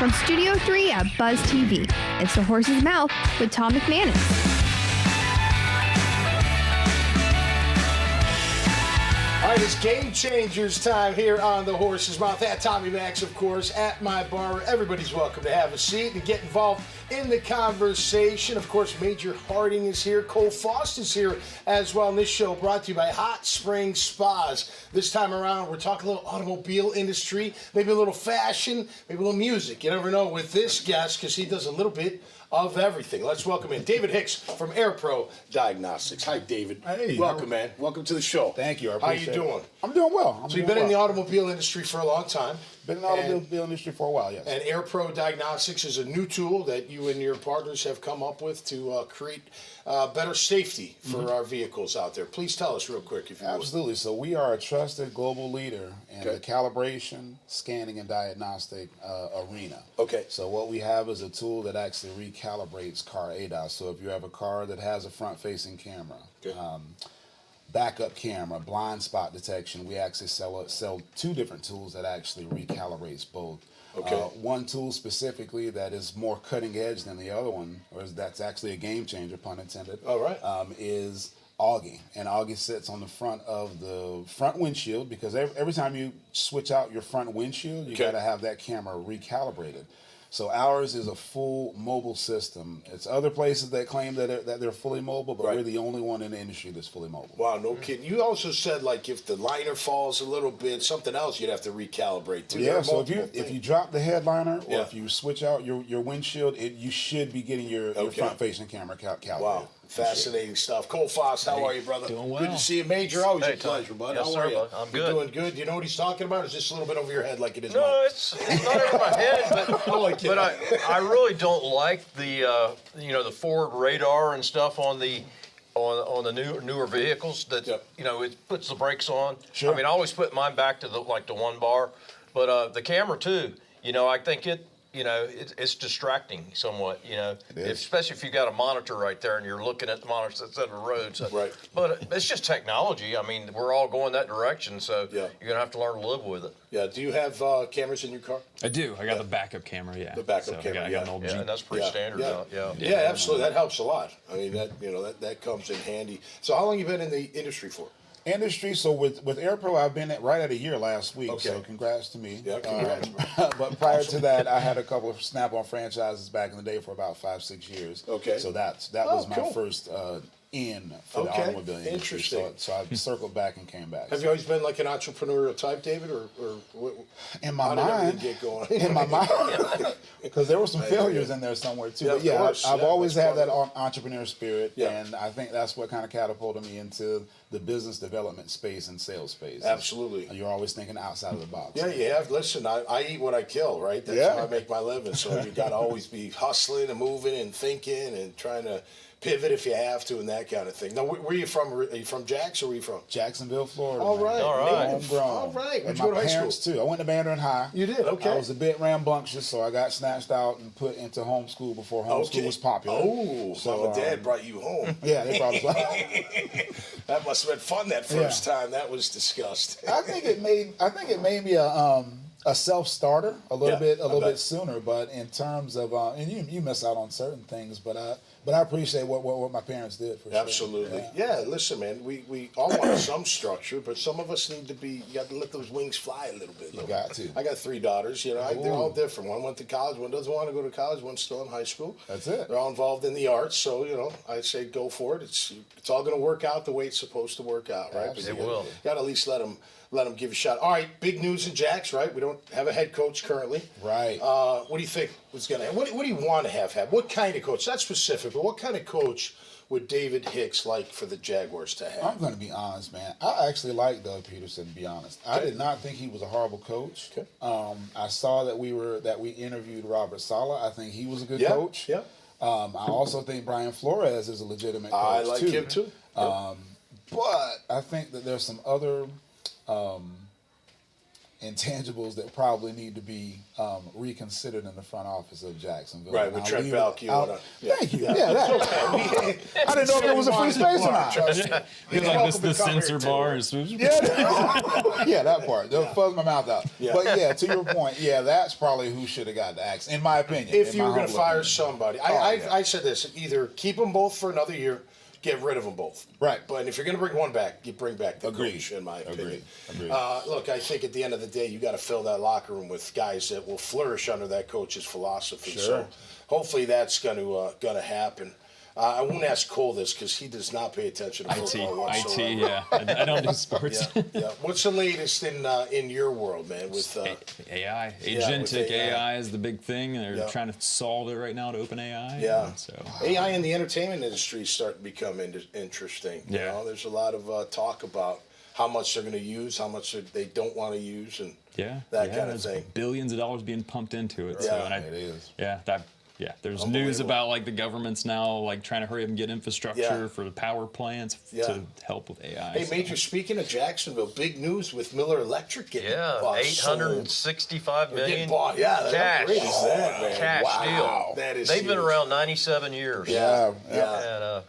From Studio 3 at Buzz TV, it's The Horse's Mouth with Tom McManus. All right, it's Game Changers time here on The Horse's Mouth. At Tommy Max, of course, at my bar. Everybody's welcome to have a seat and get involved in the conversation. Of course, Major Harding is here. Cole Faust is here as well. And this show brought to you by Hot Spring Spas. This time around, we're talking a little automobile industry, maybe a little fashion, maybe a little music. You never know with this guest because he does a little bit of everything. Let's welcome in David Hicks from AirPro Diagnostics. Hi, David. Hey. Welcome, man. Welcome to the show. Thank you. I How appreciate you doing? it. I'm doing well. So you've been in the automobile industry for a long time. Been in the automobile industry for a while, yes. And AirPro Diagnostics is a new tool that you and your partners have come up with to create better safety for our vehicles out there. Please tell us real quick, if you would. Absolutely. So we are a trusted global leader in the calibration, scanning, and diagnostic arena. Okay. So what we have is a tool that actually recalibrates car ADAS. So if you have a car that has a front-facing camera, backup camera, blind spot detection, we actually sell two different tools that actually recalibrates both. Okay. One tool specifically that is more cutting edge than the other one, that's actually a game changer, pun intended. All right. Is Augie. And Augie sits on the front of the front windshield because every time you switch out your front windshield, you got to have that camera recalibrated. So ours is a full mobile system. It's other places that claim that they're fully mobile, but we're the only one in the industry that's fully mobile. Wow, no kidding. You also said, like, if the liner falls a little bit, something else you'd have to recalibrate too. Yeah, so if you drop the headliner or if you switch out your windshield, you should be getting your front-facing camera calibrated. Wow. Fascinating stuff. Cole Faust, how are you, brother? Doing well. Good to see you, Major. Always a pleasure, bud. Yes, how sir, are you? bud. I'm good. You're doing good. You know what he's talking about? Or is this a little bit over your head like it is No, mine? it's not over my head, but I really don't like the the forward radar and stuff on the newer vehicles that it puts the brakes on. Sure. I mean, I always put mine back to the one bar, but the camera too. I think it's distracting somewhat, especially if you got a monitor right there and you're looking at the monitor instead of the road. So, right. But it's just technology. I mean, we're all going that direction, so you're going to have to learn to live with it. Yeah. Do you have cameras in your car? I do. I got the backup camera, The backup camera, I got an old Jeep. And that's pretty standard now. Yeah, absolutely. That helps a lot. I mean, that comes in handy. So how long you been in the industry for? So with AirPro, I've been right at a year last week. Okay. So congrats to me. Yeah, congrats. But prior to that, I had a couple of Snap-on franchises back in the day for about 5-6 years. Okay. So that was my cool. first in for the automobile industry. Interesting. So I circled back and came back. Have you always been like an entrepreneurial type, David, or what? In my how did mind, everything get going? in my mind, because there were some failures in there somewhere too. Yeah, But yeah, of course. I've always that's had that part entrepreneur spirit, Yeah. and I think that's what kind of catapulted me into the business development space and sales space. Absolutely. You're always thinking outside of the box. Yeah, you have. Listen, I eat what I kill, right? That's how I make my living. So you got to always be hustling and moving and thinking and trying to pivot if you have to and that kind of thing. Now, where are you from? Are you from Jax or where are you from? Jacksonville, Florida. All man. right. All right. Homegrown. All right. Where'd And you go to my high school? parents too. I went to Mandarin High. You did? Okay. I was a bit rambunctious, so I got snatched out and put into homeschool before homeschool was popular. Oh, so mom and dad brought you home. Yeah, they brought us out. That must have been fun that first time. That was disgusting. I think it made me a self-starter a little bit sooner, but in terms of and you miss out on certain things, but I appreciate what my parents did for sure. Absolutely. Yeah, listen, man, we all want some structure, but some of us need to you got to let those wings fly a little bit. You got to. I got 3 daughters, they're all different. One went to college, one doesn't want to go to college, one's still in high school. That's it. They're all involved in the arts, so, I say go for it. It's all going to work out the way it's supposed to work out, right? Absolutely. It will. You got to at least let them give a shot. All right, big news in Jax, right? We don't have a head coach currently. Right. What do you think was going to happen? What do you want to have? What kind of coach? Not specific, but what kind of coach would David Hicks like for the Jaguars to have? I'm going to be honest, man. I actually like Doug Peterson, to be honest. I did not think he was a horrible coach. Okay. I saw that we interviewed Robert Saleh. I think he was a good coach. Yeah. I also think Brian Flores is a legitimate coach, I like him too. But I think that there's some other intangibles that probably need to be reconsidered in the front office of Jacksonville. Right, with Trent Baalke. Thank you. Yeah, that's okay. I didn't know if it was a free space or not. He's like the sensor bar. Yeah, that part. They'll fuzz my mouth out. Yeah. But yeah, to your point, yeah, that's probably who should have got the axe, in my opinion. If you were going to fire somebody, I said this: either keep them both for another year, get rid of them both. Right. But if you're going to bring one back, you bring back the coach, in my opinion. Agreed. Look, I think at the end of the day, you got to fill that locker room with guys that will flourish under that coach's philosophy. Sure. So hopefully that's going to happen. I won't ask Cole this because he does not pay attention to football whatsoever. IT, yeah. I don't do sports. Yeah. What's the latest in your world, man? With AI, with agentic AI. AI is the big thing. They're trying to solve it right now to open AI. Yeah. So AI in the entertainment industry is starting to become interesting. You know, there's a lot of talk about how much they're going to use, how much they don't want to use, and that kind of thing. Billions of dollars being pumped into it. Yeah, So, and it is. There's news about like the government's now like trying to hurry up and get infrastructure for the power plants to help with AI. Hey, Major, speaking of Jacksonville, big news with Miller Electric getting bought, $865 million. Getting bought. Yeah, cash. how great is that, man? Cash deal. That is They've been huge. around 97 years. Yeah. And,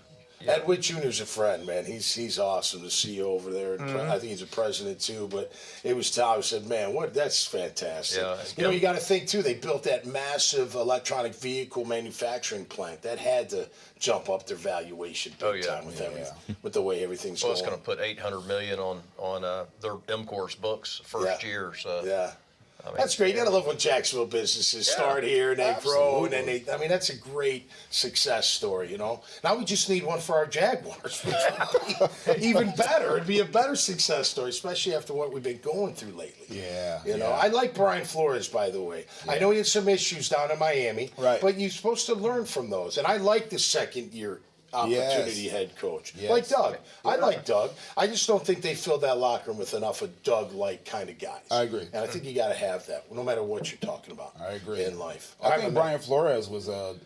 Ed Witt Jr.'s a friend, man. He's awesome to see over there. And I think he's a president too. But it was Tom who said, "Man, that's fantastic." Yeah, you got to think too. They built that massive electronic vehicle manufacturing plant that had to jump up their valuation big time with the way everything's well, going. it's going to put $800 million on their MCOR's books first year. So I mean, that's great. You gotta love when Jacksonville businesses start here and they grow, and then that's a great success story, you know. Now we just need one for our Jaguars, which would be even better. It'd be a better success story, especially after what we've been going through lately. You know, I like Brian Flores, by the way. I know he had some issues down in Miami, but you're supposed to learn from those. And I like the second year opportunity head coach. Like Doug. I like Doug. I just don't think they filled that locker room with enough of Doug-like kind of guys. I agree. And I think you got to have that, no matter what you're talking about. I agree. In life. I think Brian Flores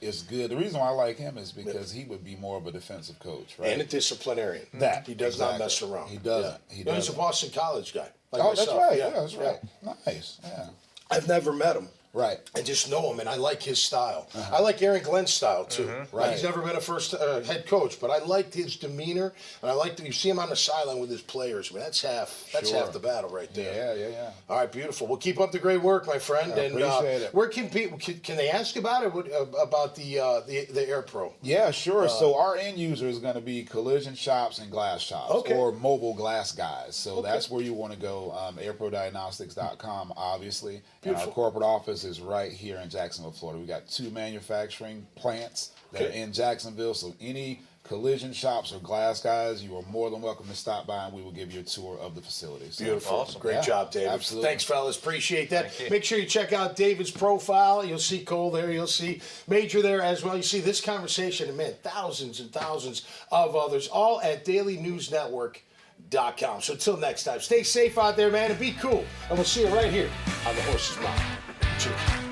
is good. The reason why I like him is because he would be more of a defensive coach, right? And a disciplinarian. He does not mess around. He doesn't. He's a Boston College guy. Like that's myself. right. Yeah, that's right. Nice. Yeah. I've never met him. Right. I just know him, and I like his style. I like Aaron Glenn's style, too. Right. He's never been a first head coach, but I liked his demeanor, and I liked that you see him on the sideline with his players. I mean, that's half the battle right there. Yeah. All right, beautiful. Well, keep up the great work, my friend. I appreciate it. Where can people, can they ask about it, about the AirPro? Yeah, sure. So our end user is going to be collision shops and glass shops or mobile glass guys. So that's where you want to go, AirProDiagnostics.com, obviously. And our corporate office is right here in Jacksonville, Florida. We got 2 manufacturing plants that are in Jacksonville. So any collision shops or glass guys, you are more than welcome to stop by, and we will give you a tour of the facility. So, beautiful. Awesome. Great job, David. Absolutely. Thanks, fellas. Appreciate that. Thank you. Make sure you check out David's profile. You'll see Cole there. You'll see Major there as well. You see this conversation, and man, thousands and thousands of others, all at dailynewsnetwork.com. So until next time, stay safe out there, man, and be cool. And we'll see you right here on The Horse's Mouth. Cheers.